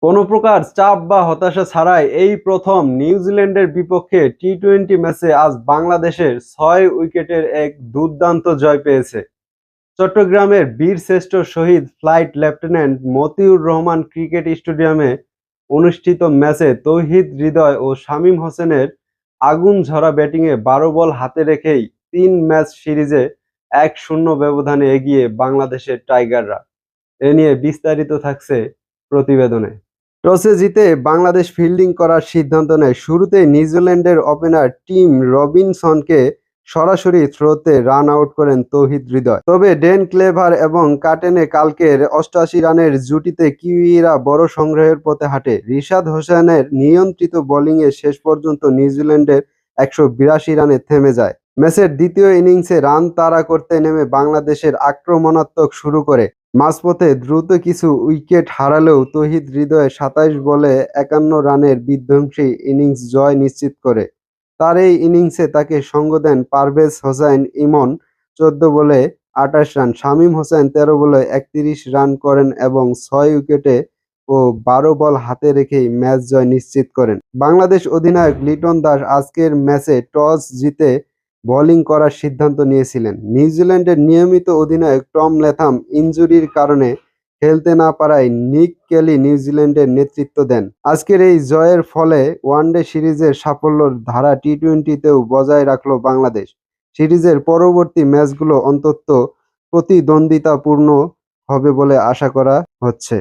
কোনো প্রকার চাপ বা হতাশা ছাড়াই এই প্রথম নিউজিল্যান্ডের বিপক্ষে টি-টোয়েন্টি ম্যাচে আজ বাংলাদেশের ৬ উইকেটের এক দুর্দান্ত জয় পেয়েছে। চট্টগ্রামের বীরশ্রেষ্ঠ শহীদ flight lieutenant Motiur Rahman cricket স্টেডিয়ামে অনুষ্ঠিত ম্যাচে তৌহিদ হৃদয় ও শামীম হোসেনের আগুনঝরা ব্যাটিংয়ে ১২ বল হাতে রেখেই ৩ ম্যাচ সিরিজে ১-০ ব্যবধানে এগিয়ে বাংলাদেশের টাইগাররা। এ নিয়ে বিস্তারিত থাকছে প্রতিবেদনে। টসে জিতে বাংলাদেশ ফিল্ডিং করার সিদ্ধান্ত নেয়। শুরুতেই নিউজিল্যান্ডের ওপেনার টিম রবিনসনকে সরাসরি থ্রোতে রান আউট করেন তৌহিদ হৃদয়। তবে ডেন ক্লেভার এবং কাটেনে কালকের ৮৮ রানের জুটিতে কিউইরা বড় সংগ্রহের পথে হাঁটে। রিশাদ হোসেনের নিয়ন্ত্রিত বোলিংয়ে শেষ পর্যন্ত নিউজিল্যান্ডের ১৮২ রানে থেমে যায়। ম্যাচের দ্বিতীয় ইনিংসে রান তাড়া করতে নেমে বাংলাদেশের আক্রমণাত্মক শুরু করে। মাঝপথে দ্রুত কিছু উইকেট হারালেও তৌহিদ হৃদয় ২৭ বলে ৫১ রানের বিধ্বংসী ইনিংস জয় নিশ্চিত করে। তার এই ইনিংসে তাকে সঙ্গ দেন পারভেজ হোসাইন ইমন ১৪ বলে ২৮ রান, শামীম হোসেন ১৩ বলে ৩১ রান করেন এবং ৬ উইকেটে ও ১২ বল হাতে রেখেই ম্যাচ জয় নিশ্চিত করেন। বাংলাদেশ অধিনায়ক লিটন দাস আজকের ম্যাচে টস জিতে বোলিং করার সিদ্ধান্ত নিয়েছিলেন। নিউজিল্যান্ডের নিয়মিত অধিনায়ক টম ল্যাথাম ইনজুরির কারণে খেলতে না পারায় নিক কেলি নিউজিল্যান্ডের নেতৃত্ব দেন। আজকের এই জয়ের ফলে ওয়ানডে সিরিজের সাফল্যের ধারা টি-টোয়েন্টিতেও বজায় রাখল বাংলাদেশ। সিরিজের পরবর্তী ম্যাচগুলো অন্তত প্রতিদ্বন্দ্বিতাপূর্ণ হবে বলে আশা করা হচ্ছে।